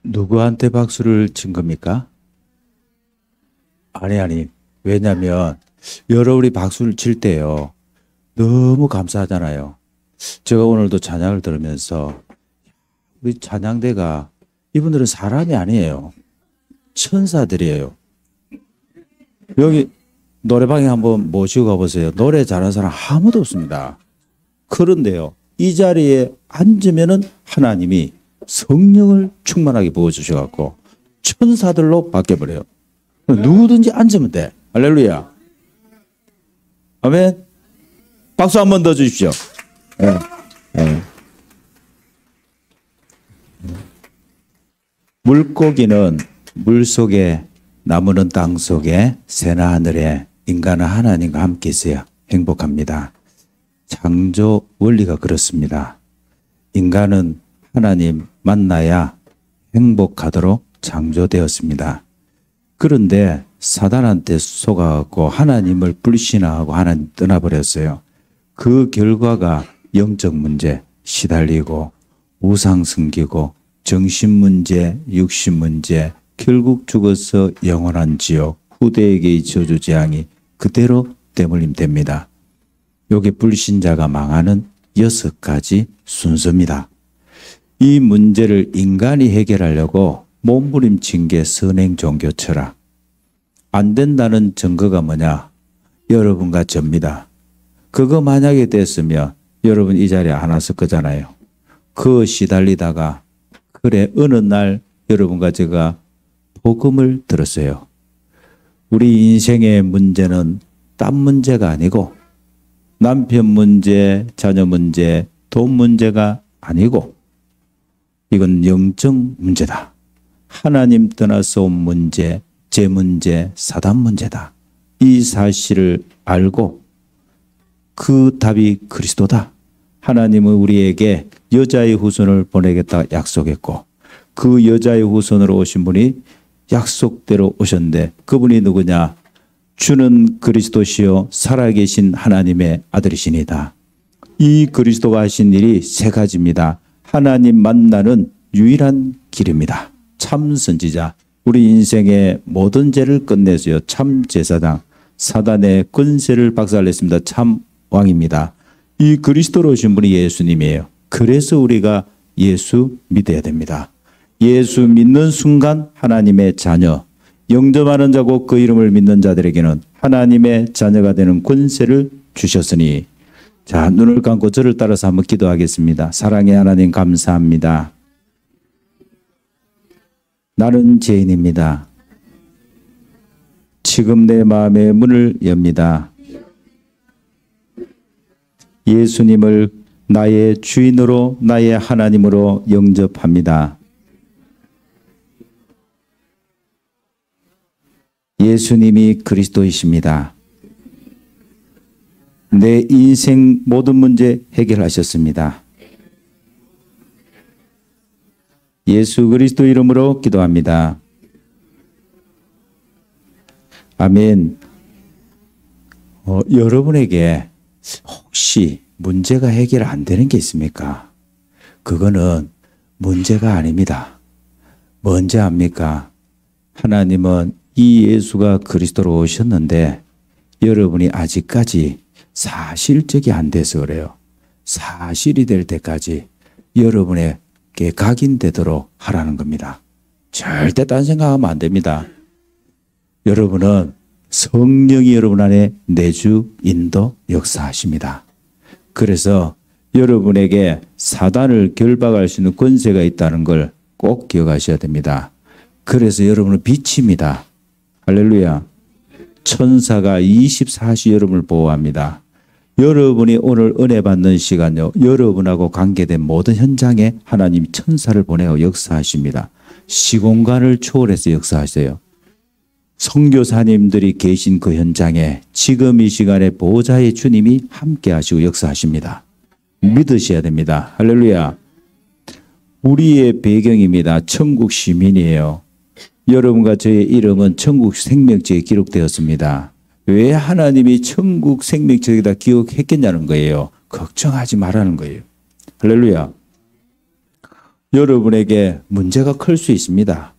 누구한테 박수를 친 겁니까? 아니. 왜냐면, 여러분이 박수를 칠 때요. 너무 감사하잖아요. 제가 오늘도 찬양을 들으면서, 우리 찬양대가, 이분들은 사람이 아니에요. 천사들이에요. 여기 노래방에 한번 모시고 가보세요. 노래 잘하는 사람 아무도 없습니다. 그런데요, 이 자리에 앉으면은 하나님이 성령을 충만하게 부어주셔갖고 천사들로 바뀌어버려요. 누구든지 앉으면 돼. 할렐루야. 아멘. 박수 한 번 더 주십시오. 네. 네. 물고기는 물 속에, 나무는 땅 속에, 새나 하늘에, 인간은 하나님과 함께 있어야 행복합니다. 창조 원리가 그렇습니다. 인간은 하나님 만나야 행복하도록 창조되었습니다. 그런데 사단한테 속아갖고 하나님을 불신하고 하나님 떠나버렸어요. 그 결과가 영적 문제 시달리고 우상 섬기고 정신 문제, 육신 문제, 결국 죽어서 영원한 지옥, 후대에게의 저주 재앙이 그대로 때물림됩니다. 요게 불신자가 망하는 6가지 순서입니다. 이 문제를 인간이 해결하려고 몸부림친 게 선행 종교 철학. 안 된다는 증거가 뭐냐? 여러분과 접니다. 그거 만약에 됐으면 여러분 이 자리에 안 왔을 거잖아요. 그거 시달리다가 그래 어느 날 여러분과 제가 복음을 들었어요. 우리 인생의 문제는 딴 문제가 아니고 남편 문제, 자녀 문제, 돈 문제가 아니고 이건 영적 문제다. 하나님 떠나서 온 문제, 제 문제, 사단 문제다. 이 사실을 알고 그 답이 그리스도다. 하나님은 우리에게 여자의 후손을 보내겠다 약속했고 그 여자의 후손으로 오신 분이 약속대로 오셨는데 그분이 누구냐? 주는 그리스도시요 살아계신 하나님의 아들이시니다. 이 그리스도가 하신 일이 3가지입니다. 하나님 만나는 유일한 길입니다. 참 선지자, 우리 인생의 모든 죄를 끝내서요 참 제사장, 사단의 권세를 박살냈습니다. 참 왕입니다. 이 그리스도로 오신 분이 예수님이에요. 그래서 우리가 예수 믿어야 됩니다. 예수 믿는 순간 하나님의 자녀, 영접하는 자고 그 이름을 믿는 자들에게는 하나님의 자녀가 되는 권세를 주셨으니, 자, 눈을 감고 저를 따라서 한번 기도하겠습니다. 사랑의 하나님 감사합니다. 나는 죄인입니다. 지금 내 마음의 문을 엽니다. 예수님을 나의 주인으로 나의 하나님으로 영접합니다. 예수님이 그리스도이십니다. 내 인생 모든 문제 해결하셨습니다. 예수 그리스도 이름으로 기도합니다. 아멘. 여러분에게 혹시 문제가 해결 안 되는 게 있습니까? 그거는 문제가 아닙니다. 뭔지 압니까? 하나님은 이 예수가 그리스도로 오셨는데 여러분이 아직까지 사실적이 안 돼서 그래요. 사실이 될 때까지 여러분에게 각인되도록 하라는 겁니다. 절대 딴 생각하면 안 됩니다. 여러분은 성령이 여러분 안에 내주 인도 역사하십니다. 그래서 여러분에게 사단을 결박할 수 있는 권세가 있다는 걸 꼭 기억하셔야 됩니다. 그래서 여러분은 빛입니다. 할렐루야. 천사가 24시 여러분을 보호합니다. 여러분이 오늘 은혜 받는 시간요, 여러분하고 관계된 모든 현장에 하나님이 천사를 보내어 역사하십니다. 시공간을 초월해서 역사하세요. 선교사님들이 계신 그 현장에 지금 이 시간에 보호자의 주님이 함께 하시고 역사하십니다. 믿으셔야 됩니다. 할렐루야. 우리의 배경입니다. 천국 시민이에요. 여러분과 저의 이름은 천국 생명책에 기록되었습니다. 왜 하나님이 천국 생명책에다 기록했겠냐는 거예요. 걱정하지 말라는 거예요. 할렐루야. 여러분에게 문제가 클 수 있습니다.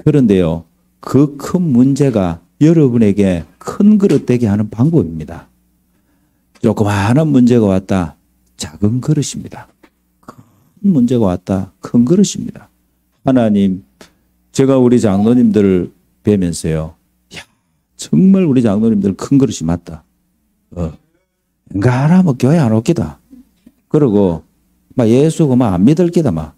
그런데요, 그 큰 문제가 여러분에게 큰 그릇 되게 하는 방법입니다. 조그마한 문제가 왔다. 작은 그릇입니다. 큰 문제가 왔다. 큰 그릇입니다. 하나님, 제가 우리 장로님들을 뵈면서요. 야, 정말 우리 장로님들 큰 그릇이 맞다. 가라, 뭐, 교회 안 오기다. 그러고, 막 예수가 막 안 믿을 기다, 막.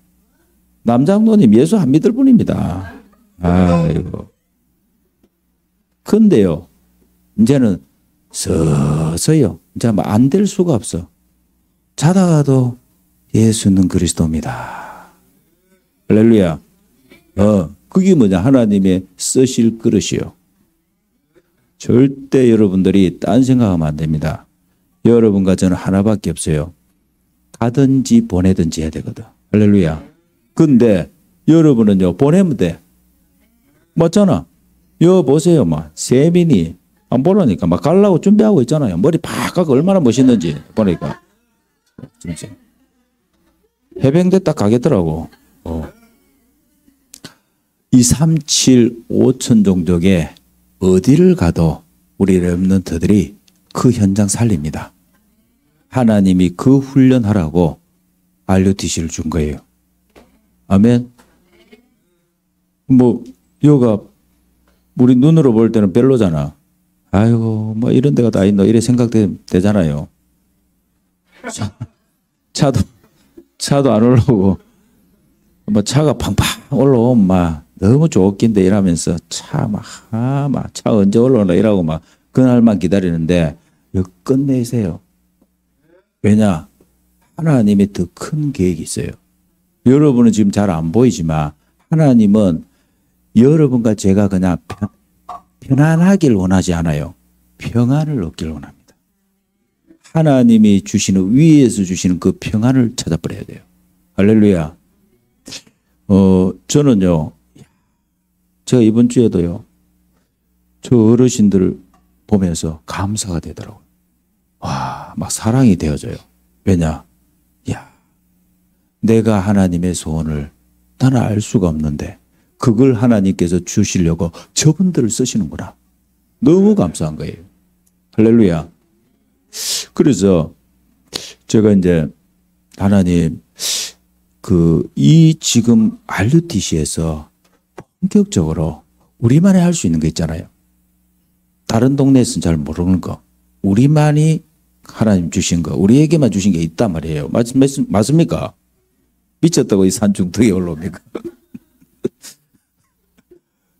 남장로님 예수 안 믿을 분입니다. 아이고. 근데요, 이제는 서서요. 이제 안 될 수가 없어. 자다가도 예수는 그리스도입니다. 할렐루야. 그게 뭐냐? 하나님의 쓰실 그릇이요. 절대 여러분들이 딴 생각하면 안 됩니다. 여러분과 저는 하나밖에 없어요. 가든지 보내든지 해야 되거든. 할렐루야. 근데 여러분은요, 보내면 돼. 맞잖아. 여 보세요. 막 세민이 안 보라니까 막 가려고 준비하고 있잖아요. 머리 팍 가고 얼마나 멋있는지 보니까. 진짜. 해병대 딱 가겠더라고. 2, 3, 7, 5천 종족에 어디를 가도 우리 렘넌트들이 그 현장 살립니다. 하나님이 그 훈련하라고 RUTC를 준 거예요. 아멘. 뭐 여가 우리 눈으로 볼 때는 별로잖아. 아이고 뭐 이런 데가 다 있노 이래 생각되잖아요. 차도 안 올라오고 뭐 차가 팡팡 올라오면 막 너무 좋긴데 이러면서 차 언제 올라오나 이러고 막 그날만 기다리는데 이거 끝내세요. 왜냐? 하나님이 더 큰 계획이 있어요. 여러분은 지금 잘 안 보이지만 하나님은 여러분과 제가 그냥 편안하길 원하지 않아요. 평안을 얻길 원합니다. 하나님이 주시는 위에서 주시는 그 평안을 찾아버려야 돼요. 할렐루야. 저는요. 제가 이번 주에도요. 저 어르신들을 보면서 감사가 되더라고요. 와, 막 사랑이 되어져요. 왜냐? 야, 내가 하나님의 소원을 나는 알 수가 없는데 그걸 하나님께서 주시려고 저분들을 쓰시는구나. 너무 감사한 거예요. 할렐루야. 그래서 제가 이제 하나님 이 지금 RUTC에서 본격적으로 우리만이 할 수 있는 거 있잖아요. 다른 동네에서는 잘 모르는 거. 우리만이 하나님 주신 거, 우리에게만 주신 게 있단 말이에요. 맞습니까? 미쳤다고 이 산중턱에 올라옵니까?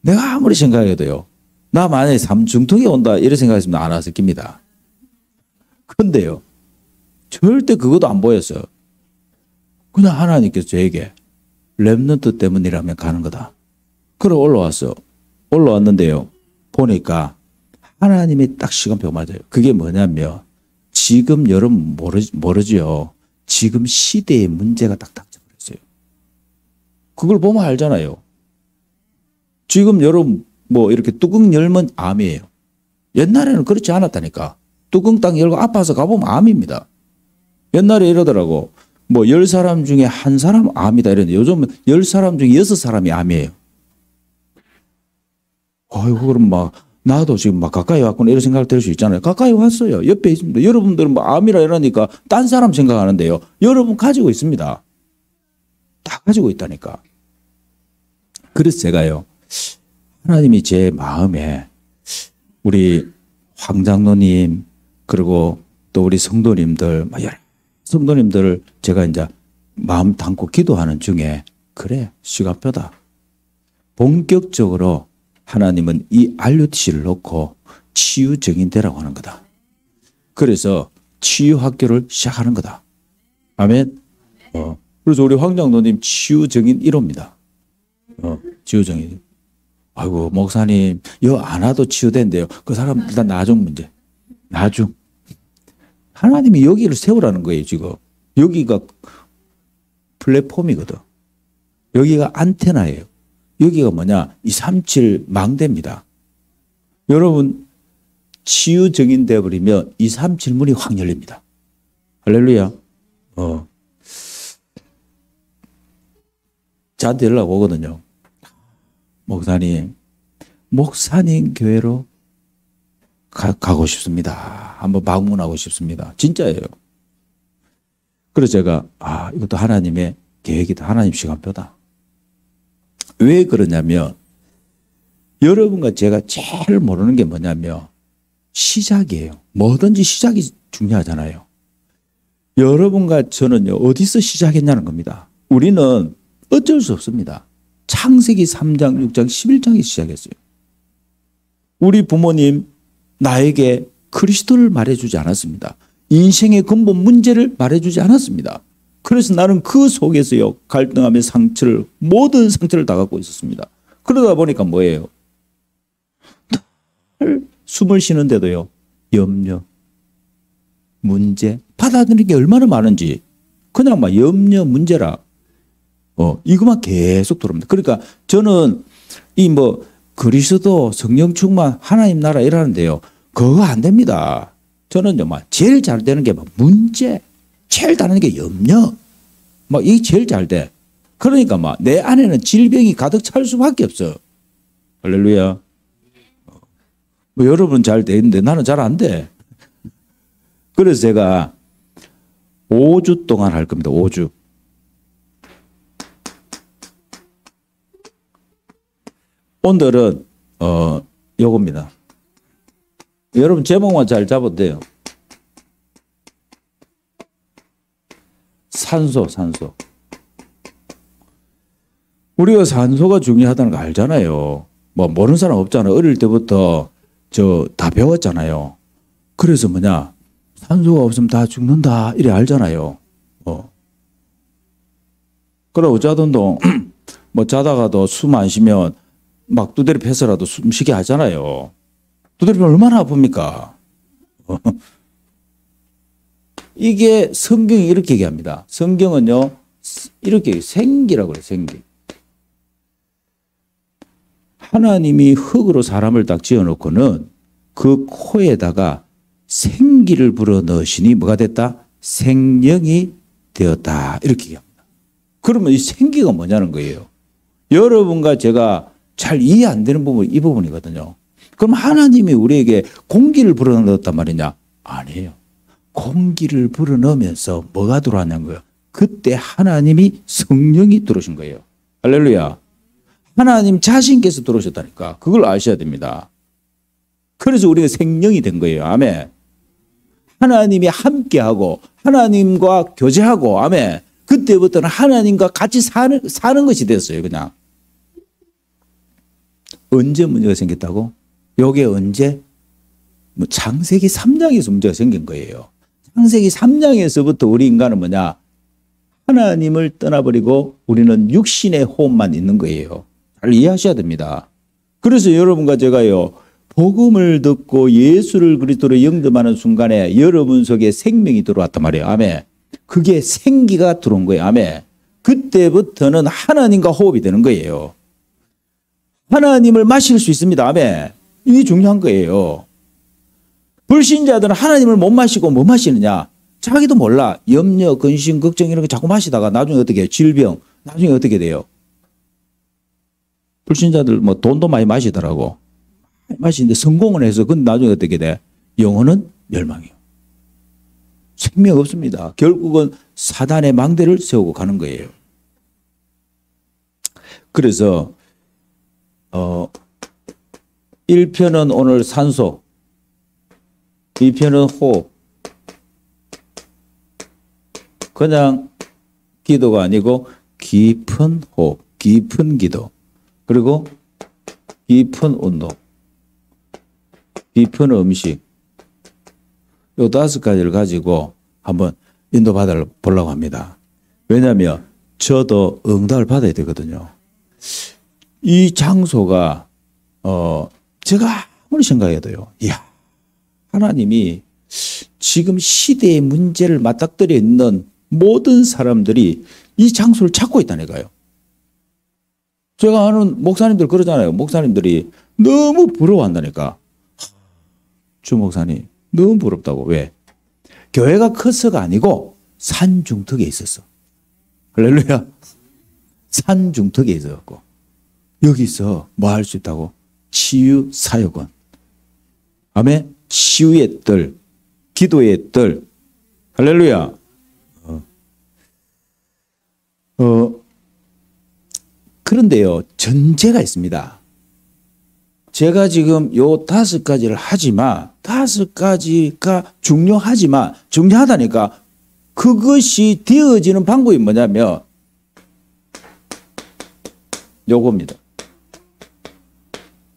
내가 아무리 생각해도요. 나 만약에 산중턱에 온다 이런 생각했으면 안 왔을 겁니다. 근데요. 절대 그것도 안 보였어요. 그냥 하나님께서 저에게 렘넌트 때문이라면 가는 거다. 그래 올라왔어. 올라왔는데요. 보니까 하나님이 딱 시간표 맞아요. 그게 뭐냐면 지금 여러분 모르죠. 지금 시대의 문제가 딱 닥쳐버렸어요. 그걸 보면 알잖아요. 지금 여러분 뭐 이렇게 뚜껑 열면 암이에요. 옛날에는 그렇지 않았다니까. 뚜껑 딱 열고 아파서 가보면 암입니다. 옛날에 이러더라고. 뭐 10사람 중에 한 사람 암이다 이랬는데 요즘은 10사람 중에 6사람이 암이에요. 아이고 그럼 막 나도 지금 막 가까이 왔구나 이런 생각을 들 수 있잖아요. 가까이 왔어요. 옆에 있습니다. 여러분들은 뭐 암이라 이러니까 딴 사람 생각하는데요. 여러분 가지고 있습니다. 다 가지고 있다니까. 그래서 제가요. 하나님이 제 마음에 우리 황장로님 그리고 또 우리 성도님들 여러 성도님들을 제가 이제 마음 담고 기도하는 중에 그래 시간표다. 본격적으로 하나님은 이 RUTC를 놓고 치유 증인되라고 하는 거다. 그래서 치유 학교를 시작하는 거다. 아멘. 그래서 우리 황장로님 치유 증인 1호입니다. 치유 증인. 아이고 목사님 여 안 와도 치유된대요. 그 사람 일단 나중 문제. 나중. 하나님이 여기를 세우라는 거예요 지금. 여기가 플랫폼이거든. 여기가 안테나예요. 여기가 뭐냐 237 망대입니다. 여러분 치유 증인되어 버리면 237문이 확 열립니다. 할렐루야. 저한테 연락 오거든요. 목사님 교회로 가고 싶습니다. 한번 방문하고 싶습니다. 진짜예요. 그래서 제가 이것도 하나님의 계획이다. 하나님 시간표다. 왜 그러냐면 여러분과 제가 제일 모르는 게 뭐냐면 시작이에요. 뭐든지 시작이 중요하잖아요. 여러분과 저는요, 어디서 시작했냐는 겁니다. 우리는 어쩔 수 없습니다. 창세기 3장, 6장, 11장에 시작했어요. 우리 부모님 나에게 그리스도를 말해주지 않았습니다. 인생의 근본 문제를 말해주지 않았습니다. 그래서 나는 그 속에서요, 갈등하며 모든 상처를 다 갖고 있었습니다. 그러다 보니까 뭐예요? 숨을 쉬는데도요, 염려, 문제, 받아들이는 게 얼마나 많은지, 그냥 막 염려, 문제라, 이것만 계속 들어옵니다. 그러니까 저는 그리스도, 성령 충만, 하나님 나라 이라는데요, 그거 안 됩니다. 저는요, 제일 잘 되는 게 문제, 제일 다른 게 염려, 이게 제일 잘 돼. 그러니까 내 안에는 질병이 가득 찰 수밖에 없어. 할렐루야. 여러분 잘 되는데 나는 잘 안 돼. 그래서 제가 5주 동안 할 겁니다. 5주. 오늘은 요겁니다. 여러분 제목만 잘 잡아도 돼요. 산소. 우리가 산소가 중요하다는 거 알잖아요. 모르는 사람 없잖아요. 어릴 때부터 다 배웠잖아요. 그래서 산소가 없으면 다 죽는다 이래 알잖아요. 그래 어쩌든도 자다가도 숨 안 쉬면 두드려 패서라도 숨 쉬게 하잖아요. 두드려 패면 얼마나 아픕니까? 이게 성경이 이렇게 얘기합니다. 성경은요, 이렇게 생기라고 그래요. 생기. 하나님이 흙으로 사람을 딱 지어놓고는 그 코에다가 생기를 불어넣으시니 뭐가 됐다? 생명이 되었다. 이렇게 얘기합니다. 그러면 이 생기가 뭐냐는 거예요. 여러분과 제가 잘 이해 안 되는 부분이 이 부분이거든요. 그럼 하나님이 우리에게 공기를 불어넣었단 말이냐? 아니에요. 공기를 불어넣으면서 뭐가 들어왔냐는 거예요. 그때 하나님이 성령이 들어오신 거예요. 할렐루야. 하나님 자신께서 들어오셨다니까. 그걸 아셔야 됩니다. 그래서 우리가 생명이 된 거예요. 아멘. 하나님이 함께하고 하나님과 교제하고 아멘. 그때부터는 하나님과 같이 사는 것이 됐어요. 그냥. 언제 문제가 생겼다고? 요게 언제? 창세기 3장에서 문제가 생긴 거예요. 창세기 3장에서부터 우리 인간은 뭐냐? 하나님을 떠나버리고 우리는 육신의 호흡만 있는 거예요. 잘 이해하셔야 됩니다. 그래서 여러분과 제가요, 복음을 듣고 예수를 그리스도로 영접하는 순간에 여러분 속에 생명이 들어왔단 말이에요. 아멘. 그게 생기가 들어온 거예요. 아멘. 그때부터는 하나님과 호흡이 되는 거예요. 하나님을 마실 수 있습니다. 아멘. 이게 중요한 거예요. 불신자들은 하나님을 못 마시고 뭐 마시느냐? 자기도 몰라. 염려, 근심, 걱정 이런 거 자꾸 마시다가 나중에 어떻게 해요? 질병. 나중에 어떻게 돼요? 불신자들 돈도 많이 마시더라고. 마시는데 성공을 해서 근데 나중에 어떻게 돼? 영혼은 멸망이에요. 생명 없습니다. 결국은 사단의 망대를 세우고 가는 거예요. 그래서 1편은 오늘 산소, 2편은 호흡. 그냥 기도가 아니고 깊은 호흡, 깊은 기도, 그리고 깊은 운동, 깊은 음식. 요 5가지를 가지고 한번 인도받아 보려고 합니다. 왜냐하면 저도 응답을 받아야 되거든요. 이 장소가 제가 아무리 생각해도요. 이야, 하나님이 지금 시대의 문제를 맞닥뜨려 있는 모든 사람들이 이 장소를 찾고 있다니까요. 제가 아는 목사님들 그러잖아요. 목사님들이 너무 부러워한다니까. 주 목사님 너무 부럽다고. 왜? 교회가 커서가 아니고 산중턱에 있었어. 할렐루야. 산중턱에 있어갖고 여기서 뭐 할 수 있다고? 치유 사역원. 아멘. 치유의 뜰, 기도의 뜰. 할렐루야. 그런데요, 전제가 있습니다. 제가 지금 요 5가지를 하지만 5가지가 중요하다니까 그것이 되어지는 방법이 뭐냐면 요겁니다.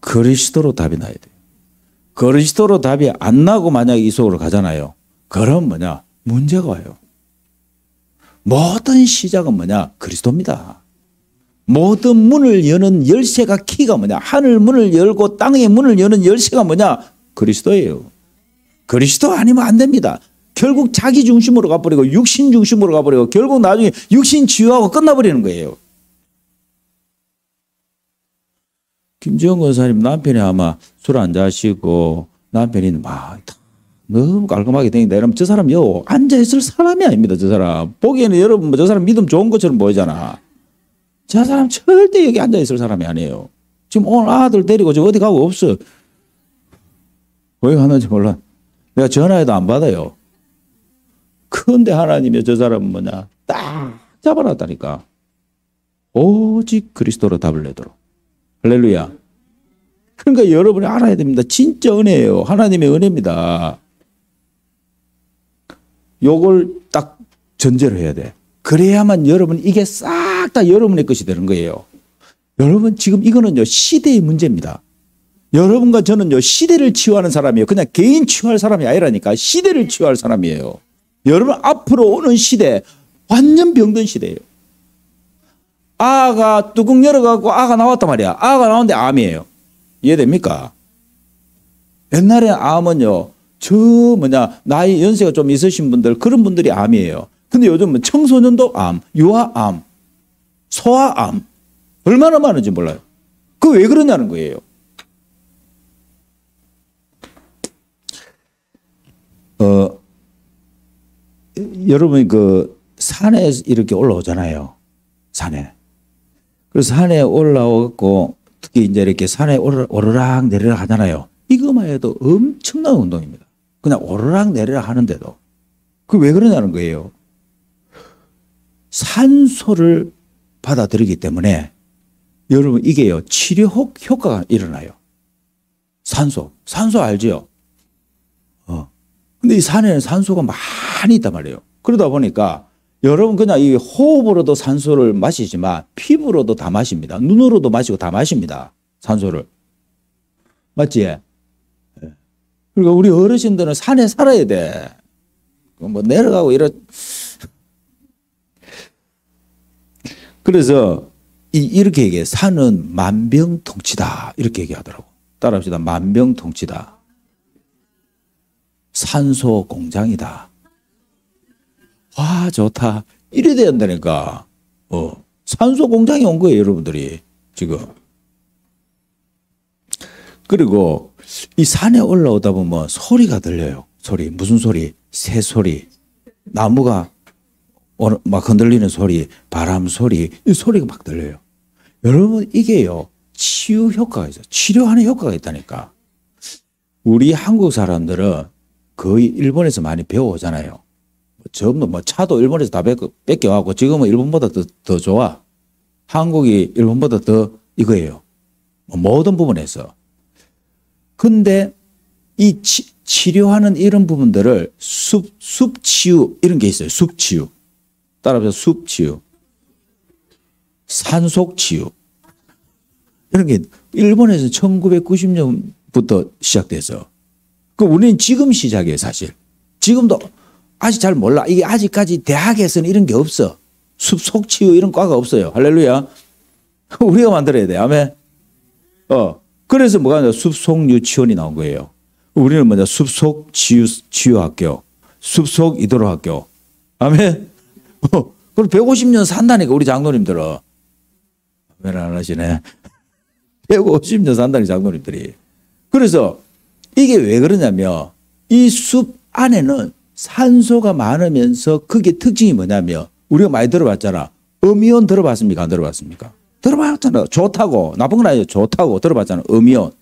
그리스도로 답이 나야 돼요. 그리스도로 답이 안 나고 만약에 이 속으로 가잖아요. 그럼 뭐냐? 문제가 와요. 모든 시작은 뭐냐? 그리스도입니다. 모든 문을 여는 열쇠가 키가 뭐냐? 하늘 문을 열고 땅의 문을 여는 열쇠가 뭐냐? 그리스도예요. 그리스도 아니면 안 됩니다. 결국 자기 중심으로 가버리고 육신 중심으로 가버리고 결국 나중에 육신 치유하고 끝나버리는 거예요. 김지영 권사님 남편이 아마 술 안 자시고 남편이 막 너무 깔끔하게 되니까 이러면 저 사람 앉아있을 사람이 아닙니다. 저 사람. 보기에는 여러분 저 사람 믿음 좋은 것처럼 보이잖아. 저 사람 절대 여기 앉아있을 사람이 아니에요. 지금 오늘 아들 데리고 저 어디 가고 없어. 왜 가는지 몰라. 내가 전화해도 안 받아요. 그런데 하나님이 저 사람은 뭐냐. 딱 잡아놨다니까. 오직 그리스도로 답을 내도록. 할렐루야. 그러니까 여러분이 알아야 됩니다. 진짜 은혜예요. 하나님의 은혜입니다. 요걸 딱 전제로 해야 돼. 그래야만 여러분 이게 싹 다 여러분의 것이 되는 거예요. 여러분 지금 이거는요 시대의 문제입니다. 여러분과 저는요 시대를 치유하는 사람이에요. 그냥 개인 치유할 사람이 아니라니까. 시대를 치유할 사람이에요. 여러분 앞으로 오는 시대 완전 병든 시대예요. 아가 뚜껑 열어갖고 아가 나왔단 말이야. 아가 나오는데 암이에요. 이해됩니까? 옛날에 암은요 나이 연세가 좀 있으신 분들 그런 분들이 암이에요. 근데 요즘은 청소년도 암, 유아암, 소아암 얼마나 많은지 몰라요. 그 왜 그러냐는 거예요. 여러분이 그 산에 이렇게 올라오잖아요. 산에. 그래서 산에 올라오고 특히 이제 이렇게 산에 오르락 내리락 하잖아요. 이거만 해도 엄청난 운동입니다. 그냥 오르락 내리락 하는데도. 그 왜 그러냐는 거예요. 산소를 받아들이기 때문에 여러분 이게요 치료 효과가 일어나요. 산소 알지요? 근데 이 산에는 산소가 많이 있단 말이에요. 그러다 보니까 여러분 그냥 이 호흡으로도 산소를 마시지만 피부로도 다 마십니다. 눈으로도 마시고 다 마십니다. 산소를. 맞지? 그러니까 우리 어르신들은 산에 살아야 돼. 뭐 내려가고 그래서 이렇게 얘기해. 산은 만병통치다. 이렇게 얘기하더라고. 따라합시다. 만병통치다. 산소 공장이다. 와 좋다. 이래 돼야 된다니까. 산소 공장이 온 거예요. 여러분들이 지금. 그리고 이 산에 올라오다 보면 소리가 들려요. 소리. 무슨 소리? 새 소리. 나무가 막 흔들리는 소리, 바람 소리, 이 소리가 막 들려요. 여러분 이게요 치유 효과가 있어요. 치료하는 효과가 있다니까. 우리 한국 사람들은 거의 일본에서 많이 배워오잖아요. 전부 차도 일본에서 다 뺏겨와고 지금은 일본보다 더 좋아. 한국이 일본보다 더 이거예요. 모든 부분에서. 근데 이 치료하는 이런 부분들을 숲치유 이런 게 있어요. 숲치유. 따라서 숲치유, 산속치유 이런 게 일본에서 1990년부터 시작돼서 그 우리는 지금 시작이에요. 사실 지금도 아직 잘 몰라. 이게 아직까지 대학에서는 이런 게 없어. 숲속치유 이런 과가 없어요. 할렐루야. 우리가 만들어야 돼. 아멘. 그래서 뭐가 아니라 숲속유치원이 나온 거예요. 우리는 뭐냐 숲속치유학교, 숲속이도로학교. 아멘. 그럼 150년 산다니까 우리 장로님들은. 왜 안 하시네. 150년 산다니 장로님들이. 그래서 이게 왜 그러냐면 이 숲 안에는 산소가 많으면서 그게 특징이 뭐냐면 우리가 많이 들어봤잖아. 음이온 들어봤습니까? 안 들어봤습니까? 들어봤잖아요. 좋다고. 나쁜 건 아니에요. 좋다고 들어봤잖아요. 음이온.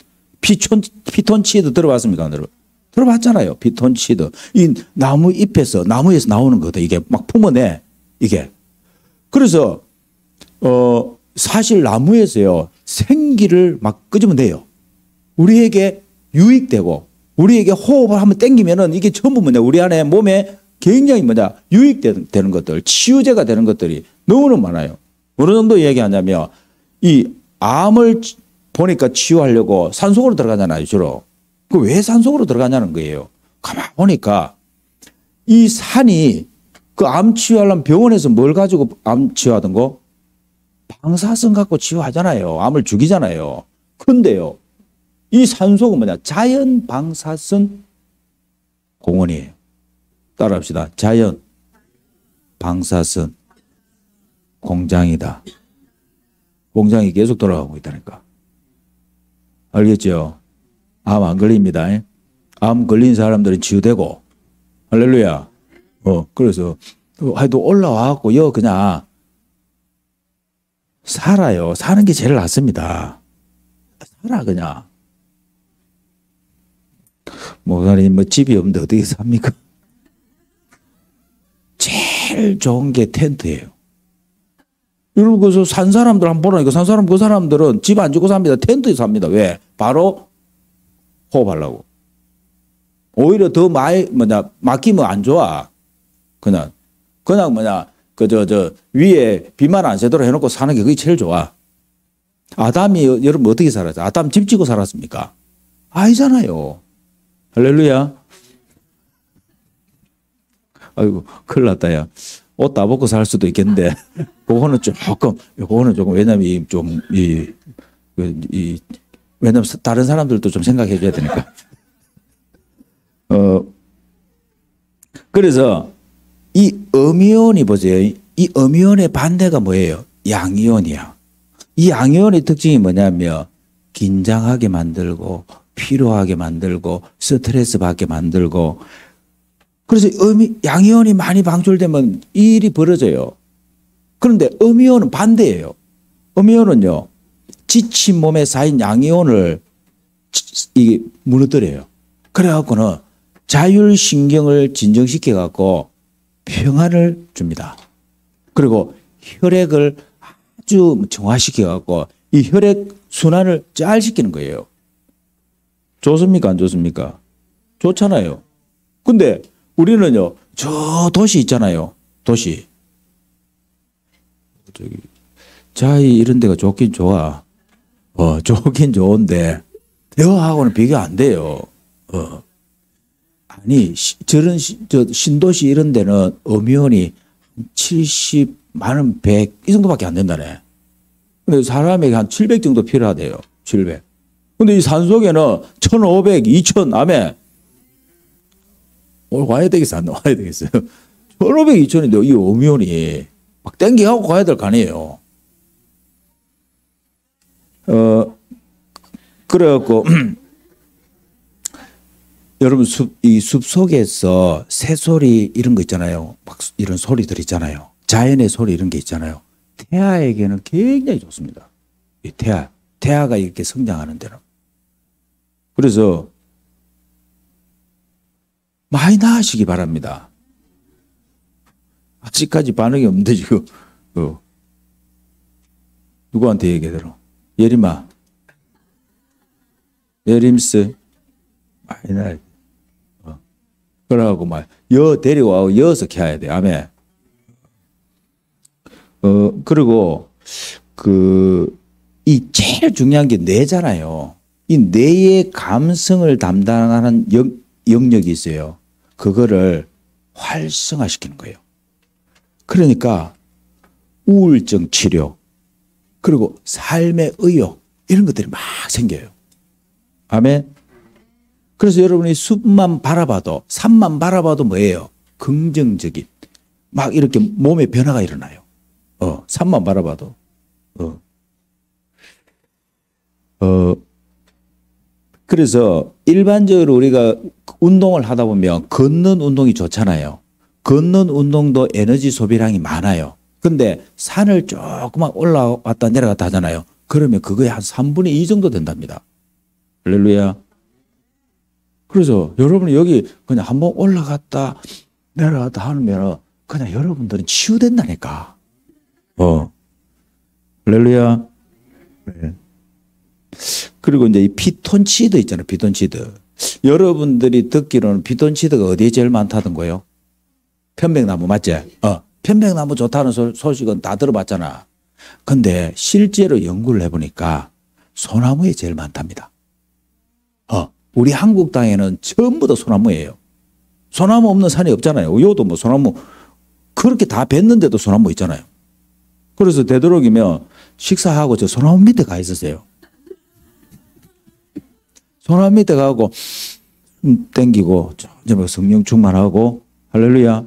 피톤치드 들어봤습니까? 안 들어봤잖아요. 피톤치드. 이 나무에서 나오는 거다. 이게 막 품어내. 이게. 그래서 사실 나무에서요. 생기를 막 끄집어 내요. 우리에게 유익되고 우리에게 호흡을 한번 땡기면은 이게 전부 우리 안에 몸에 굉장히 유익되는 것들, 치유제가 되는 것들이 너무너무 많아요. 어느 정도 얘기하냐면 이 암을 보니까 치유하려고 산속으로 들어가잖아요, 주로. 그 왜 산속으로 들어가냐는 거예요. 가만 보니까 이 산이 그 암 치유하려면 병원에서 뭘 가지고 암 치유하던 거? 방사선 갖고 치유하잖아요. 암을 죽이잖아요. 근데요, 이 산속은 자연 방사선 공원이에요. 따라합시다. 자연 방사선 공장이다. 공장이 계속 돌아가고 있다니까. 알겠죠? 암 안 걸립니다. 암 걸린 사람들은 치유되고. 할렐루야. 그래서 하여튼 올라와갖고 그냥 살아요. 사는 게 제일 낫습니다. 살아 그냥. 목사님 집이 없는데 어떻게 삽니까? 제일 좋은 게 텐트예요. 이러고서 산 사람들 한번 보라니까 그 사람들은 집 안 주고 삽니다. 텐트에 삽니다. 왜? 바로 호흡하려고. 오히려 더 막히면 안 좋아. 그냥 위에 비만 안 새도록 해놓고 사는 게 그게 제일 좋아. 아담이 여러분 어떻게 살았어요? 아담 집 짓고 살았습니까? 아니잖아요. 할렐루야. 아이고, 큰일 났다, 야. 옷 다 벗고 살 수도 있겠는데, 그거는 조금, 왜냐면 왜냐면 다른 사람들도 좀 생각해 줘야 되니까. 그래서 이 음이온이 보세요. 이 음이온의 반대가 뭐예요? 양이온이야. 이 양이온의 특징이 뭐냐면, 긴장하게 만들고, 피로하게 만들고, 스트레스 받게 만들고, 그래서 양이온이 많이 방출되면 이 일이 벌어져요. 그런데 음이온은 반대예요. 음이온은요, 지친 몸에 쌓인 양이온을 이게 무너뜨려요. 그래갖고는 자율신경을 진정시켜갖고 평안을 줍니다. 그리고 혈액을 아주 정화시켜갖고 이 혈액 순환을 잘 시키는 거예요. 좋습니까? 안 좋습니까? 좋잖아요. 근데 우리는요, 저 도시 있잖아요. 도시. 자이 이런 데가 좋긴 좋아. 좋긴 좋은데, 대화하고는 비교 안 돼요. 아니, 신도시 이런 데는 음이온이 70, 많은 100, 이 정도밖에 안 된다네. 근데 사람에게 한 700 정도 필요하대요. 700. 근데 이 산속에는 1500, 2000, 아멘. 오늘 와야 되겠어, 안 와야 되겠어요? 1500, 2000인데 이 음이온이 막 땡겨가고 가야 될 거 아니에요. 그래갖고, 여러분, 이 숲 속에서 새소리 이런 거 있잖아요. 막 이런 소리들 있잖아요. 자연의 소리 이런 게 있잖아요. 태아에게는 굉장히 좋습니다. 이 태아가 이렇게 성장하는 데는. 그래서, 많이 나으시기 바랍니다. 아직까지 반응이 없는데 지금 누구한테 얘기하더라? 예림아, 예림스 많이 나야 돼. 그러고 데리고 여어서 켜야 돼. 아멘. 그리고 이 제일 중요한 게 뇌잖아요. 이 뇌의 감성을 담당하는 영역이 있어요. 그거를 활성화시키는 거예요. 그러니까 우울증 치료, 그리고 삶의 의욕 이런 것들이 막 생겨요. 아멘. 그래서 여러분이 숲만 바라봐도, 산만 바라봐도 뭐예요? 긍정적인 막 이렇게 몸의 변화가 일어나요. 산만 바라봐도. 그래서 일반적으로 우리가 운동을 하다 보면 걷는 운동이 좋잖아요. 걷는 운동도 에너지 소비량이 많아요. 근데 산을 조금만 올라왔다 내려갔다 하잖아요. 그러면 그거의 한 3분의 2 정도 된답니다. 할렐루야. 그래서 여러분이 여기 그냥 한번 올라갔다 내려갔다 하면 그냥 여러분들은 치유된다니까. 할렐루야. 네. 그리고 이제 이 피톤치드 있잖아요. 피톤치드. 여러분들이 듣기로는 피톤치드가 어디에 제일 많다던 거예요? 편백나무 맞지? 편백나무 좋다는 소식은 다 들어봤잖아. 근데 실제로 연구를 해보니까 소나무에 제일 많답니다. 우리 한국 땅에는 전부 다 소나무예요. 소나무 없는 산이 없잖아요. 요도 뭐 소나무 그렇게 다 뱄는데도 소나무 있잖아요. 그래서 되도록이면 식사하고 저 소나무 밑에 가 있으세요. 소나무 밑에 가고 땡기고 성령 충만하고 할렐루야.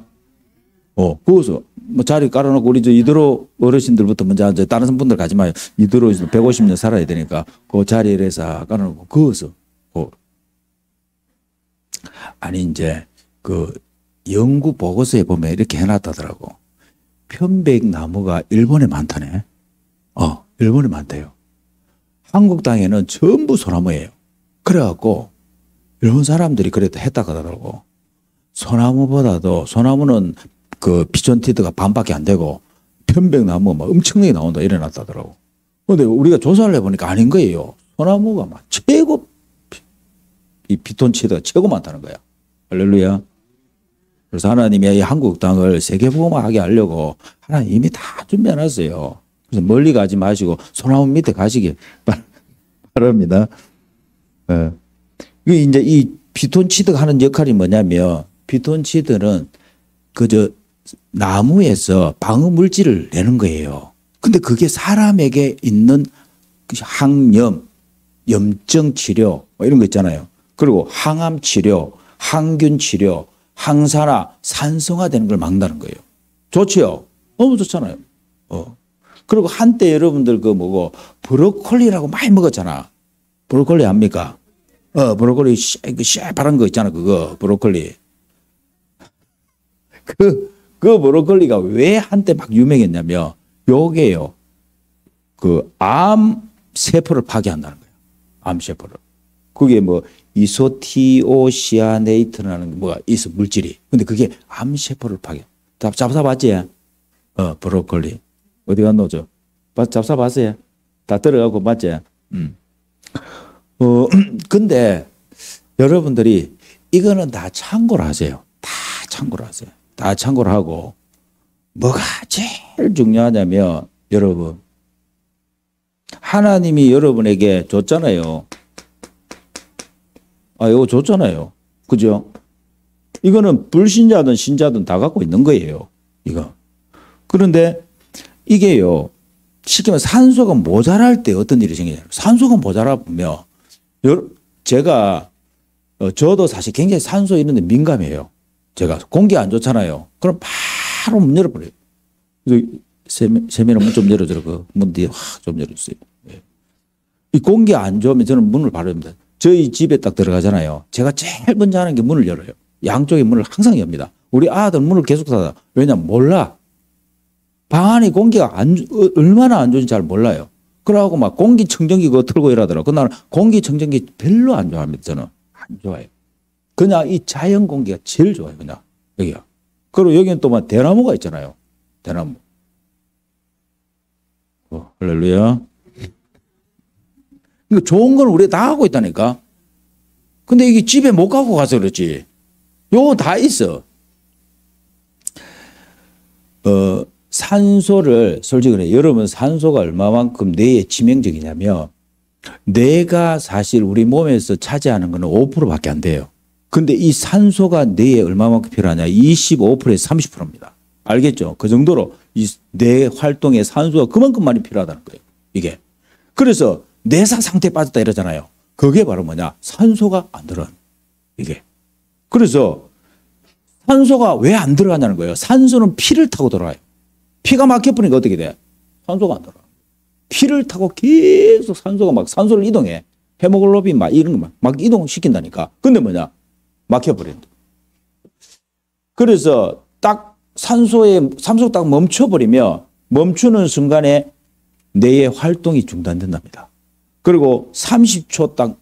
거기서 뭐 자리 깔아놓고 우리 저 이대로 어르신들부터 먼저 앉아. 다른 분들 가지 마요. 이대로 150년 살아야 되니까 그 자리에서 깔아놓고 거기서 아니 이제 그 연구 보고서에 보면 이렇게 해놨다더라고. 편백나무가 일본에 많다네. 일본에 많대요. 한국 땅에는 전부 소나무예요. 그래갖고 일본 사람들이 그래도 했다 하더라고. 소나무보다도 소나무는 그 피톤치드가 반밖에 안 되고 편백나무 막 엄청나게 나온다 이래놨다더라고. 근데 우리가 조사를 해보니까 아닌 거예요. 소나무가 막 최고 이 피톤치드가 최고 많다는 거야. 할렐루야. 그래서 하나님이 이 한국 땅을 세계복음화하게 하려고 하나님 이미 다 준비해놨어요. 그래서 멀리 가지 마시고 소나무 밑에 가시기 바랍니다. 이제 이 피톤치드가 하는 역할이 뭐냐면 피톤치드는 그저 나무에서 방어 물질을 내는 거예요. 근데 그게 사람에게 있는 항염, 염증 치료 뭐 이런 거 있잖아요. 그리고 항암 치료, 항균 치료, 항산화, 산성화 되는 걸 막는다는 거예요. 좋지요? 너무 좋잖아요. 그리고 한때 여러분들 그 뭐고 브로콜리라고 많이 먹었잖아. 브로콜리 압니까? 브로콜리 쉐파란 거 있잖아. 그거 브로콜리. 그 브로콜리가 왜 한때 막 유명했냐면 요게요. 그 암 세포를 파괴한다는 거예요. 암 세포를. 그게 뭐 이소티오시아네이트라는 뭐가 있어 물질이. 근데 그게 암 세포를 파괴. 잡사 봤지? 브로콜리. 어디 갔노 저? 잡사 봤어요? 다 들어가고 맞지? 근데 여러분들이 이거는 다 참고로 하세요. 다 참고로 하세요. 다 참고로 하고 뭐가 제일 중요하냐면 여러분 하나님이 여러분에게 줬잖아요. 이거 줬잖아요. 그죠? 이거는 불신자든 신자든 다 갖고 있는 거예요. 이거. 그런데 이게요. 쉽게 말해서 산소가 모자랄 때 어떤 일이 생기냐면 산소가 모자라 보면 제가 저도 사실 굉장히 산소 이런 데 민감해요. 제가 공기 안 좋잖아요. 그럼 바로 문 열어버려요. 세미나 문 좀 열어줘라. 그 문 뒤에 확 좀 열어주세요. 이 공기 안 좋으면 저는 문을 바로 엽니다. 저희 집에 딱 들어가잖아요. 제가 제일 먼저 하는 게 문을 열어요. 양쪽에 문을 항상 엽니다. 우리 아들 문을 계속 닫아. 왜냐면 몰라. 방 안에 공기가 얼마나 안 좋은지 잘 몰라요. 그러고 막 공기청정기 그거 틀고 이러더라고요. 그날 공기청정기 별로 안 좋아합니다. 저는 안 좋아해요. 그냥 이 자연 공기가 제일 좋아요. 그냥 여기요. 그리고 여기는 또 막 대나무가 있잖아요. 대나무. 할렐루야. 그러니까 좋은 건 우리가 다 하고 있다니까. 근데 이게 집에 못 갖고 가서 그렇지. 요거 다 있어. 산소를 솔직히 그래. 여러분 산소가 얼마만큼 뇌에 치명적이냐면 뇌가 사실 우리 몸에서 차지하는 거는 5%밖에 안 돼요. 근데 이 산소가 뇌에 얼마만큼 필요하냐? 25%에서 30%입니다. 알겠죠? 그 정도로 이 뇌 활동에 산소가 그만큼 많이 필요하다는 거예요. 이게. 그래서 뇌사 상태에 빠졌다 이러잖아요. 그게 바로 뭐냐? 산소가 안 들어가는 이게. 그래서 산소가 왜 안 들어가냐는 거예요. 산소는 피를 타고 돌아가요. 피가 막혀버리니까 어떻게 돼? 산소가 안 들어가. 피를 타고 계속 산소가 막 산소를 이동해. 헤모글로빈 막 이런 거 막 이동시킨다니까. 근데 뭐냐? 막혀버린다. 그래서 딱 산소에 딱 멈춰버리면 멈추는 순간에 뇌의 활동이 중단된답니다. 그리고 30초 딱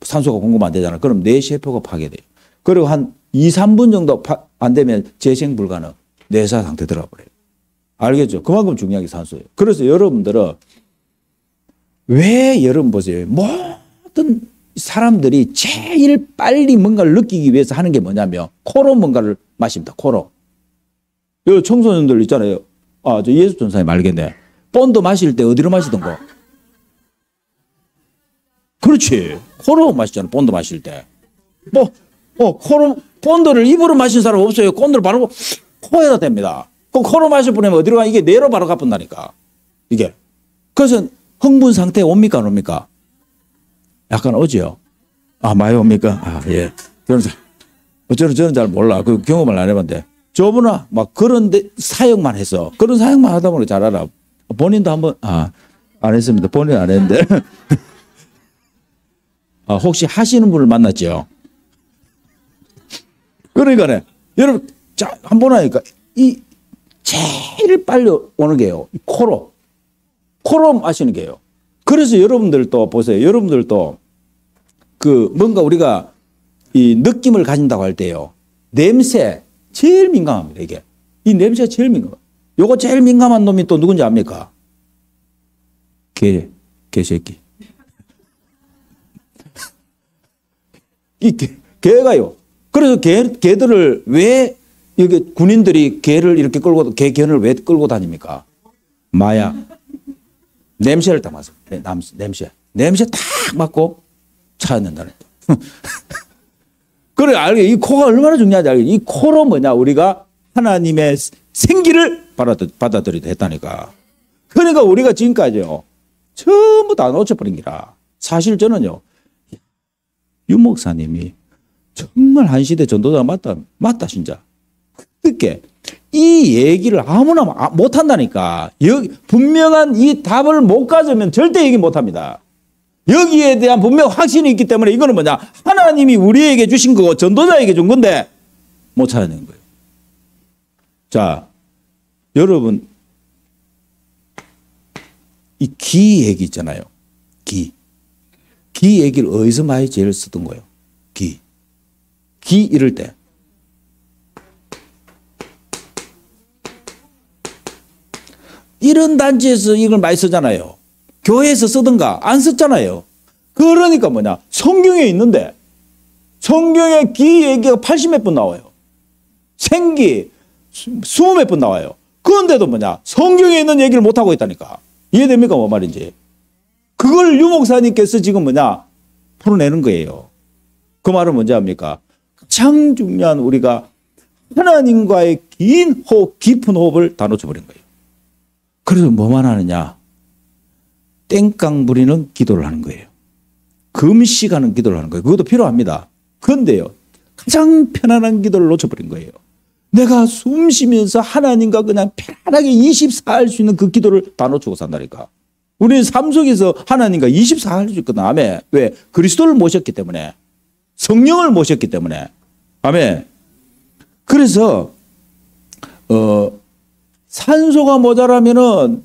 산소가 공급 안 되잖아. 그럼 뇌 세포가 파괴돼요. 그리고 한 2, 3분 정도 안 되면 재생 불가능. 뇌사 상태 들어가 버려요. 알겠죠? 그만큼 중요한 게 산소예요. 그래서 여러분들은 왜 여러분 보세요. 모든 사람들이 제일 빨리 뭔가를 느끼기 위해서 하는 게 뭐냐면 코로 뭔가를 마십니다. 코로. 요 청소년들 있잖아요. 아, 저 예수 전사님 알겠네. 본드 마실 때 어디로 마시던가? 그렇지. 코로 마시잖아. 본드 마실 때. 코로, 본드를 입으로 마신 사람 없어요. 본드를 바로 코에다 댑니다. 그 코로 마실 뿐이면 어디로 가? 이게 뇌로 바로 가뿐다니까. 이게. 그래서 흥분 상태에 옵니까? 안 옵니까? 약간 오지요. 아, 많이 옵니까? 아, 예. 저는 잘 몰라. 그 경험을 안 해봤는데. 저분은 막 그런데 사역만 해서 그런 사역만 하다 보니 잘 알아. 본인도 한번, 안 했습니다. 본인 안 했는데. 혹시 하시는 분을 만났죠? 그러니까네. 여러분, 자, 한번 하니까 이 제일 빨리 오는 게요. 코로 마시는 게요. 그래서 여러분들도 보세요. 여러분들도 그 뭔가 우리가 이 느낌을 가진다고 할 때요. 냄새 제일 민감합니다. 이게. 이 냄새가 제일 민감해요. 요거 제일 민감한 놈이 또 누군지 압니까? 개새끼. 개가요. 그래서 개들을 왜 이게 군인들이 개를 이렇게 끌고 개견을 왜 끌고 다닙니까? 마약. 냄새를 딱 맡아. 냄새 딱 맡고 찾는다는. 그래 알게 이 코가 얼마나 중요한지 알게. 이 코로 뭐냐 우리가 하나님의 생기를 받아들이다 했다니까. 그러니까 우리가 지금까지요 전부 다 놓쳐버린 기라. 사실 저는요 유 목사님이 정말 한 시대 전도자가 맞다 진짜. 그렇게 이 얘기를 아무나 못한다니까. 분명한 이 답을 못 가지면 절대 얘기 못합니다. 여기에 대한 분명 확신이 있기 때문에 이거는 뭐냐 하나님이 우리에게 주신 거고 전도자에게 준 건데 못 찾아내는 거예요. 자, 여러분 이 기 얘기 있잖아요. 기 얘기를 어디서 많이 제일 쓰던 거예요? 기 이럴 때 이런 단체에서 이걸 많이 쓰잖아요. 교회에서 쓰던가 안 썼잖아요. 그러니까 뭐냐 성경에 있는데 성경에 기 얘기가 80몇 번 나와요. 생기 20몇 번 나와요. 그런데도 뭐냐 성경에 있는 얘기를 못하고 있다니까. 이해됩니까? 뭐 말인지. 그걸 유 목사님께서 지금 뭐냐 풀어내는 거예요. 그 말은 뭔지 압니까? 가장 중요한 우리가 하나님과의 깊은 호흡을 다 놓쳐버린 거예요. 그래서 뭐만 하느냐 땡깡 부리는 기도를 하는 거예요. 금식하는 기도를 하는 거예요. 그것도 필요합니다. 그런데요 가장 편안한 기도를 놓쳐버린 거예요. 내가 숨 쉬면서 하나님과 그냥 편안하게 24 할 수 있는 그 기도를 다 놓치고 산다니까. 우리는 삶 속에서 하나님과 24 할 수 있거든. 아멘. 왜? 그리스도를 모셨기 때문에. 성령을 모셨기 때문에. 아멘. 그래서 산소가 모자라면은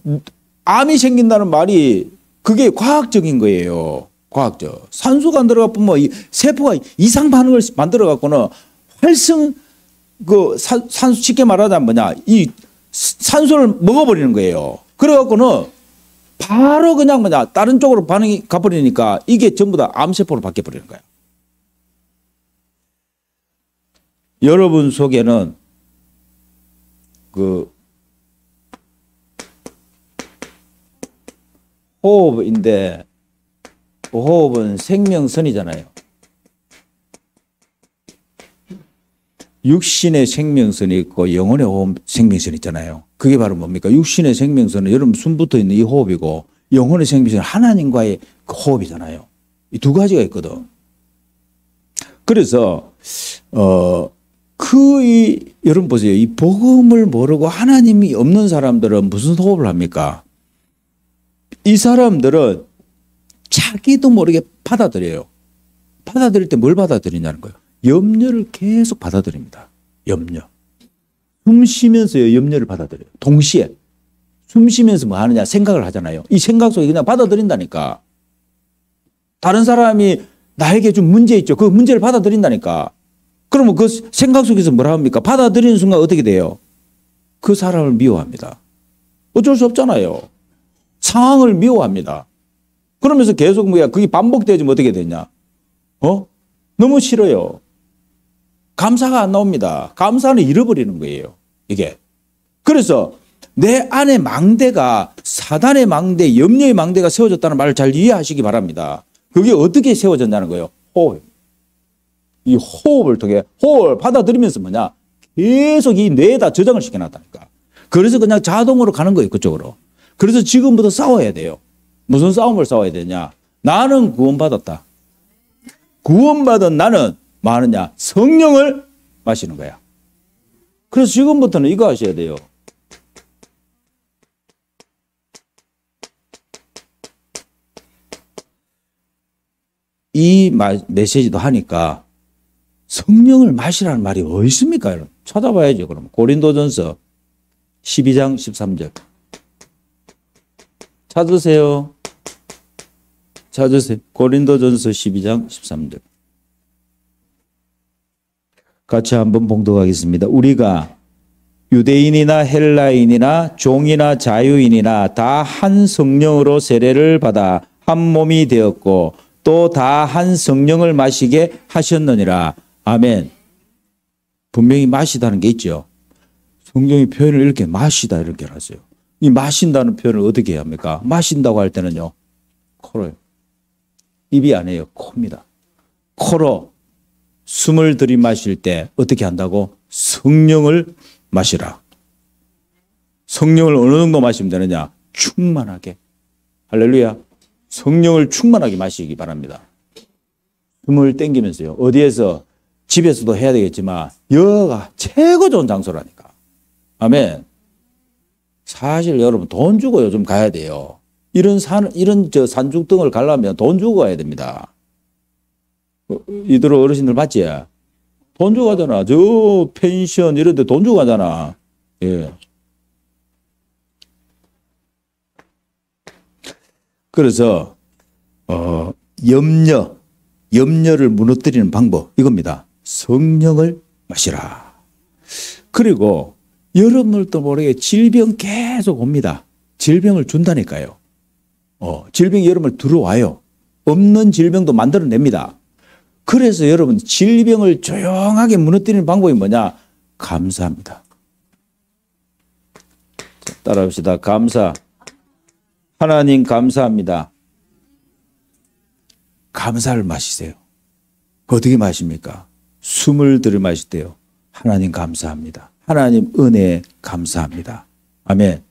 암이 생긴다는 말이 그게 과학적인 거예요. 과학적. 산소가 안 들어가 보면 이 세포가 이상 반응을 만들어 갖고는 산소 쉽게 말하자면 뭐냐 이 산소를 먹어버리는 거예요. 그래 갖고는 바로 그냥 뭐냐 다른 쪽으로 반응이 가버리니까 이게 전부 다 암세포로 바뀌어버리는 거예요. 여러분 속에는 그 호흡인데 호흡은 생명선이잖아요. 육신의 생명선이 있고 영혼의 호흡 생명선이 있잖아요. 그게 바로 뭡니까? 육신의 생명선은 여러분 숨부터 있는 이 호흡이고 영혼의 생명선은 하나님과의 그 호흡이잖아요. 이 두 가지가 있거든. 그래서 여러분 보세요. 이 복음을 모르고 하나님이 없는 사람들은 무슨 호흡을 합니까? 이 사람들은 자기도 모르게 받아들여요. 받아들일 때 뭘 받아들이냐는 거예요. 염려를 계속 받아들입니다. 염려. 숨 쉬면서 염려를 받아들여요. 동시에 숨 쉬면서 뭐 하느냐? 생각을 하잖아요. 이 생각 속에 그냥 받아들인다니까. 다른 사람이 나에게 좀 문제 있죠. 그 문제를 받아들인다니까. 그러면 그 생각 속에서 뭐라 합니까? 받아들이는 순간 어떻게 돼요? 그 사람을 미워합니다. 어쩔 수 없잖아요. 상황을 미워합니다. 그러면서 계속 뭐야? 그게 반복되어지면 어떻게 되냐? 너무 싫어요. 감사가 안 나옵니다. 감사는 잃어버리는 거예요. 이게. 그래서 내 안에 망대가 사단의 망대, 염려의 망대가 세워졌다는 말을 잘 이해하시기 바랍니다. 그게 어떻게 세워졌냐는 거예요. 호흡. 이 호흡을 통해 호흡을 받아들이면서 뭐냐? 계속 이 뇌에다 저장을 시켜놨다니까. 그래서 그냥 자동으로 가는 거예요. 그쪽으로. 그래서 지금부터 싸워야 돼요. 무슨 싸움을 싸워야 되냐? 나는 구원받았다. 구원받은 나는 뭐 하느냐? 성령을 마시는 거야. 그래서 지금부터는 이거 하셔야 돼요. 이 메시지도 하니까 성령을 마시라는 말이 어디 있습니까? 찾아봐야죠. 그럼 고린도전서 12장 13절 찾으세요. 찾으세요. 고린도전서 12장 13절 같이 한번 봉독하겠습니다. 우리가 유대인이나 헬라인이나 종이나 자유인이나 다 한 성령으로 세례를 받아 한 몸이 되었고 또 다 한 성령을 마시게 하셨느니라. 아멘. 분명히 마시다는 게 있죠. 성경이 표현을 이렇게 마시다 이렇게 하세요. 이 마신다는 표현을 어떻게 해야 합니까? 마신다고 할 때는요. 코로요. 입이 아니에요. 코입니다. 코로 숨을 들이마실 때 어떻게 한다고? 성령을 마시라. 성령을 어느 정도 마시면 되느냐? 충만하게. 할렐루야. 성령을 충만하게 마시기 바랍니다. 숨을 땡기면서요. 어디에서? 집에서도 해야 되겠지만 여가 최고 좋은 장소라니까. 아멘. 사실 여러분 돈 주고 요즘 가야 돼요. 이런 산중등을 가려면 돈 주고 가야 됩니다. 이들 어르신들 맞지? 돈 주고 가잖아. 저 펜션 이런 데 돈 주고 가잖아. 예. 그래서 염려를 무너뜨리는 방법 이겁니다. 성령을 마시라. 그리고 여러분들도 모르게 질병 계속 옵니다. 질병을 준다니까요. 질병이 여러분을 들어와요. 없는 질병도 만들어냅니다. 그래서 여러분 질병을 조용하게 무너뜨리는 방법이 뭐냐? 감사합니다. 자, 따라합시다. 감사. 하나님 감사합니다. 감사를 마시세요. 어떻게 마십니까? 숨을 들여 마실 때요. 하나님 감사합니다. 하나님 은혜에 감사합니다. 아멘.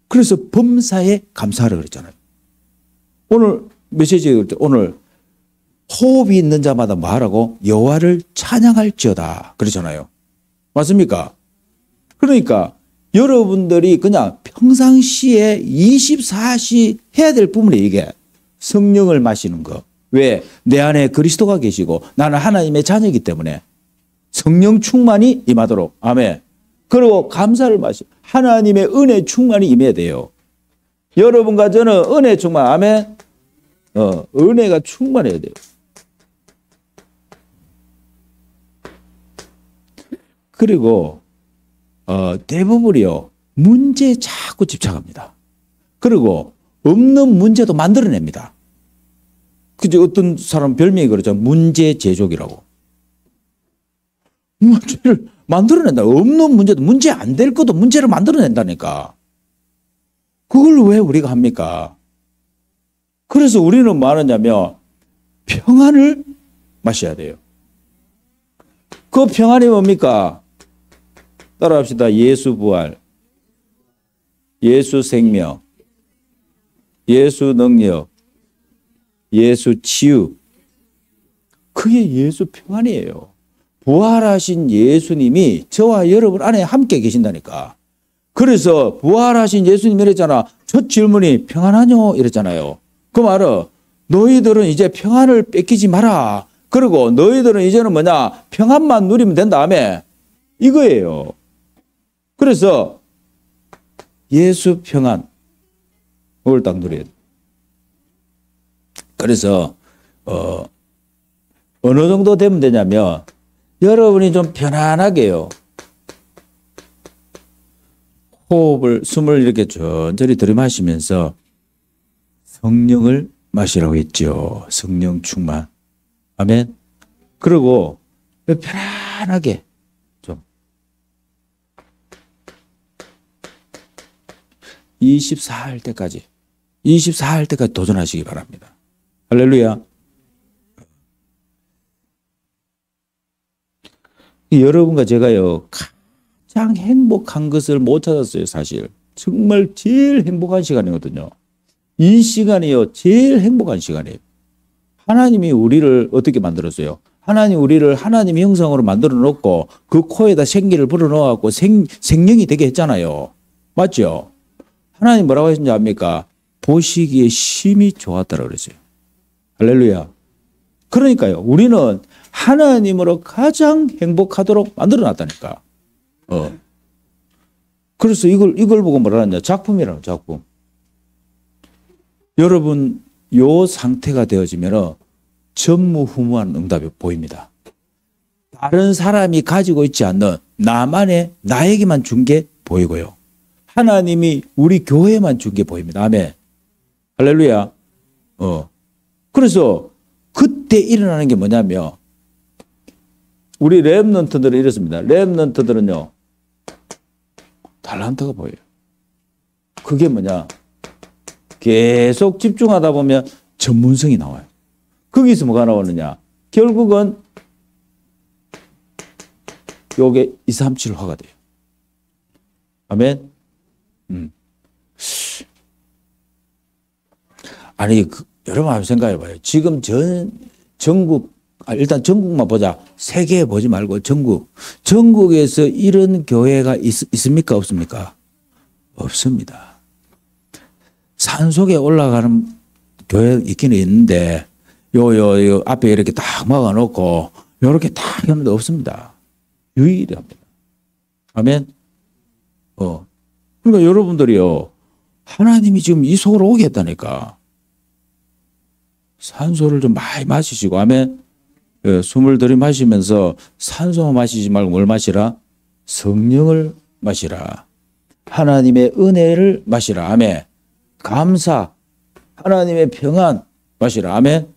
그래서 범사에 감사하라 그랬잖아요. 오늘 메시지에 그럴 때 오늘 호흡이 있는 자마다 뭐 하라고? 여호와를 찬양할지어다 그러잖아요. 맞습니까? 그러니까 여러분들이 그냥 평상시에 24시 해야 될 부분이 이게 성령을 마시는 거. 왜? 내 안에 그리스도가 계시고 나는 하나님의 자녀이기 때문에 성령 충만이 임하도록. 아멘. 그리고 감사를 마시. 하나님의 은혜 충만이 임해야 돼요. 여러분과 저는 은혜 충만. 아멘. 은혜가 충만해야 돼요. 그리고 대부분이요. 문제에 자꾸 집착합니다. 그리고 없는 문제도 만들어냅니다. 그죠? 어떤 사람 별명이 그러죠. 문제 제조기라고. 문제를 만들어낸다. 없는 문제도 문제 안 될 것도 문제를 만들어낸다니까. 그걸 왜 우리가 합니까? 그래서 우리는 뭐 하느냐면 평안을 마셔야 돼요. 그 평안이 뭡니까? 따라합시다. 예수 부활, 예수 생명, 예수 능력, 예수 치유. 그게 예수 평안이에요. 부활하신 예수님이 저와 여러분 안에 함께 계신다니까. 그래서 부활하신 예수님이 이랬잖아. 첫 질문이 평안하뇨? 이랬잖아요. 그 말은 너희들은 이제 평안을 뺏기지 마라. 그리고 너희들은 이제는 뭐냐? 평안만 누리면 된다며. 이거예요. 그래서 예수 평안 그걸 딱 누려야 돼. 그래서 어느 정도 되면 되냐면 여러분이 좀 편안하게요. 호흡을 숨을 이렇게 천천히 들이마시면서 성령을 마시라고 했죠. 성령 충만. 아멘. 그리고 편안하게 좀 24할 때까지 도전하시기 바랍니다. 할렐루야. 여러분과 제가요 가장 행복한 것을 못 찾았어요. 사실 정말 제일 행복한 시간이거든요. 이 시간이요 제일 행복한 시간이에요. 하나님이 우리를 어떻게 만들었어요? 우리를 하나님 형상으로 만들어 놓고 그 코에다 생기를 불어넣어 갖고 생명이 되게 했잖아요. 맞죠? 하나님 뭐라고 하셨는지 압니까? 보시기에 심히 좋았다라고 그랬어요. 할렐루야. 그러니까요. 우리는 하나님으로 가장 행복하도록 만들어 놨다니까. 그래서 이걸 보고 뭐라 하냐. 작품이라고, 작품. 여러분, 요 상태가 되어지면 전무후무한 응답이 보입니다. 다른 사람이 가지고 있지 않는 나에게만 준 게 보이고요. 하나님이 우리 교회만 준 게 보입니다. 아멘. 할렐루야. 그래서 그때 일어나는 게 뭐냐면 우리 렘넌트들은 이렇습니다. 렘넌트들은요. 달란트가 보여요. 그게 뭐냐. 계속 집중하다 보면 전문성이 나와요. 거기서 뭐가 나오느냐. 결국은 요게 237화가 돼요. 아멘. 아니 여러분 한번 생각해 봐요. 지금 전국 일단 전국만 보자. 세계 보지 말고 전국에서 이런 교회가 있습니까? 없습니까? 없습니다. 산속에 올라가는 교회 있기는 있는데 요 앞에 이렇게 딱 막아놓고 요렇게 딱 하는데 없습니다. 유일합니다. 아멘. 그러니까 여러분들이요 하나님이 지금 이 속으로 오게 했다니까. 산소를 좀 많이 마시시고 아멘. 숨을 들이마시면서 산소만 마시지 말고 뭘 마시라? 성령을 마시라. 하나님의 은혜를 마시라. 아멘. 감사. 하나님의 평안 마시라. 아멘.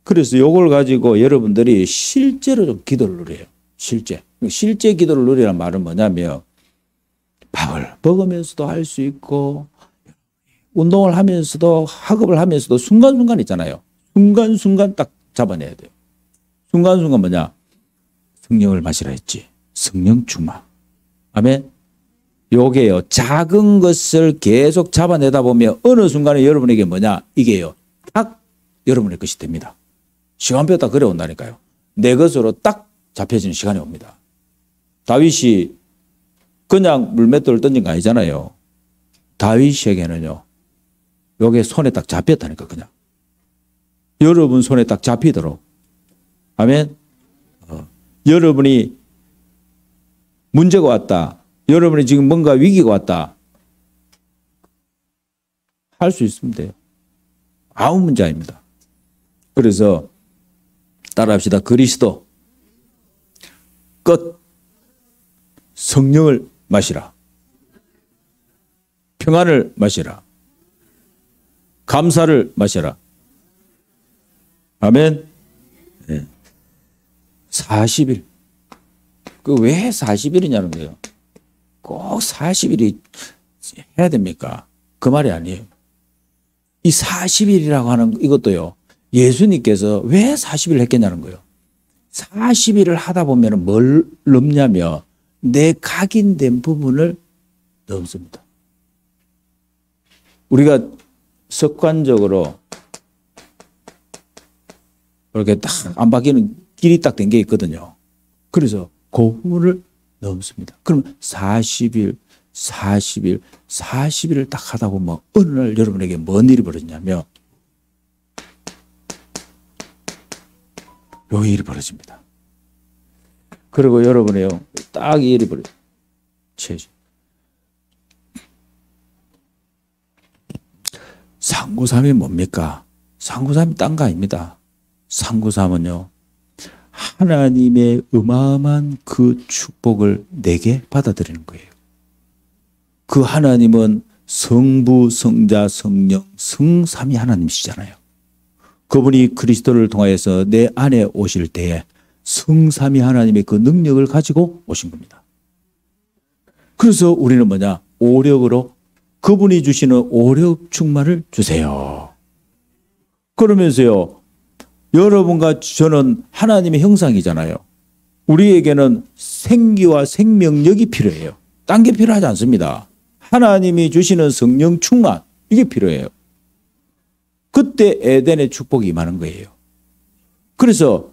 그래서 요걸 가지고 여러분들이 실제로 좀 기도를 누려요. 실제 기도를 누리라는 말은 뭐냐면 밥을 먹으면서도 할 수 있고 운동을 하면서도 학업을 하면서도 순간순간 있잖아요. 순간순간 딱 잡아내야 돼요. 순간순간 뭐냐? 성령을 마시라 했지. 성령 충만. 아멘. 요게요. 작은 것을 계속 잡아내다 보면 어느 순간에 여러분에게 뭐냐? 이게요. 딱 여러분의 것이 됩니다. 시간표 딱 그래 온다니까요. 내 것으로 딱 잡혀지는 시간이 옵니다. 다윗이 그냥 물맷돌을 던진 거 아니잖아요. 다윗에게는요. 요게 손에 딱 잡혔다니까 그냥. 여러분 손에 딱 잡히도록. 아멘. 여러분이 문제가 왔다. 여러분이 지금 뭔가 위기가 왔다. 할 수 있으면 돼요. 아무 문제 아닙니다. 그래서 따라합시다. 그리스도 끝. 성령을 마시라. 평안을 마시라. 감사를 마시라. 아멘. 네. 40일. 그 왜 40일이냐는 거예요. 꼭 40일이 해야 됩니까? 그 말이 아니에요. 이 40일이라고 하는 이것도요. 예수님께서 왜 40일 했겠냐는 거예요. 40일을 하다 보면 뭘 넘냐면 내 각인된 부분을 넘습니다. 우리가 습관적으로 이렇게 딱 안 바뀌는 길이 딱 된 게 있거든요. 그래서 그 부분을 넘습니다. 그럼 40일을 딱 하다 보면 어느 날 여러분에게 뭔 일이 벌어지냐면 요 일이 벌어집니다. 그리고 여러분이요 딱 이 일이 벌어져요. 상구삼이 뭡니까? 상구삼이 딴 거 아닙니다. 상구삼은요, 하나님의 어마어마한 그 축복을 내게 받아들이는 거예요. 그 하나님은 성부, 성자, 성령, 성삼위 하나님이시잖아요. 그분이 그리스도를 통하여서 내 안에 오실 때에 성삼위 하나님의 그 능력을 가지고 오신 겁니다. 그래서 우리는 뭐냐? 오력으로 그분이 주시는 오력 충만을 주세요. 그러면서요, 여러분과 저는 하나님의 형상이잖아요. 우리에게는 생기와 생명력이 필요해요. 딴 게 필요하지 않습니다. 하나님이 주시는 성령 충만, 이게 필요해요. 그때 에덴의 축복이 임하는 거예요. 그래서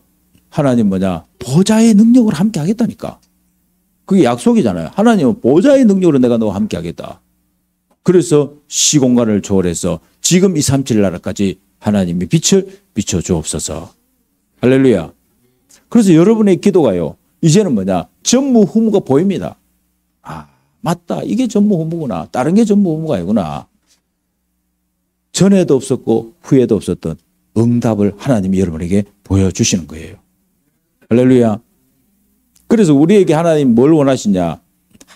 하나님 뭐냐? 보좌의 능력으로 함께 하겠다니까. 그게 약속이잖아요. 하나님은 보좌의 능력으로 내가 너와 함께 하겠다. 그래서 시공간을 초월해서 지금 237 나라까지 하나님이 빛을 비춰 주옵소서. 할렐루야. 그래서 여러분의 기도가요, 이제는 뭐냐? 전무후무가 보입니다. 아, 맞다. 이게 전무후무구나. 다른 게 전무후무가 아니구나. 전에도 없었고 후에도 없었던 응답을 하나님이 여러분에게 보여주시는 거예요. 할렐루야. 그래서 우리에게 하나님 뭘 원하시냐?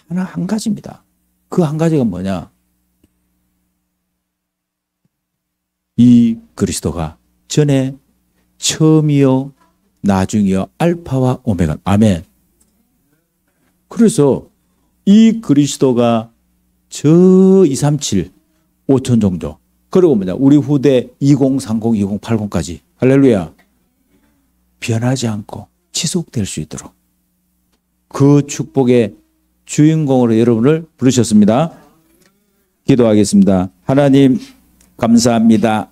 하나 한 가지입니다. 그 한 가지가 뭐냐? 이 그리스도가 전에 처음이요 나중이요 알파와 오메가. 아멘. 그래서 이 그리스도가 저 237, 5천 종족, 그리고 뭐냐? 우리 후대 2030, 2080까지. 할렐루야. 변하지 않고 지속될 수 있도록 그 축복의 주인공으로 여러분을 부르셨습니다. 기도하겠습니다. 하나님 감사합니다.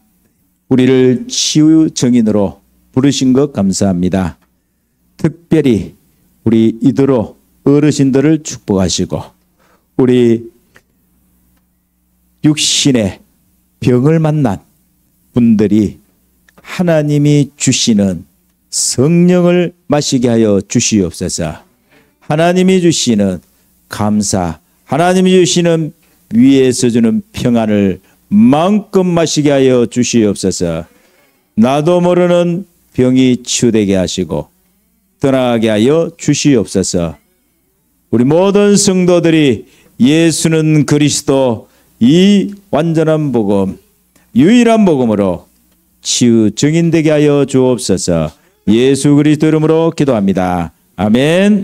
우리를 치유 정인으로 부르신 것 감사합니다. 특별히 우리 이들로 어르신들을 축복하시고 우리 육신의 병을 만난 분들이 하나님이 주시는 성령을 마시게 하여 주시옵소서. 하나님이 주시는 감사, 하나님이 주시는 위에서 주는 평안을 마음껏 마시게 하여 주시옵소서. 나도 모르는 병이 치유되게 하시고 떠나게 하여 주시옵소서. 우리 모든 성도들이 예수는 그리스도, 이 완전한 복음, 유일한 복음으로 치유 증인되게 하여 주옵소서. 예수 그리스도 이름으로 기도합니다. 아멘.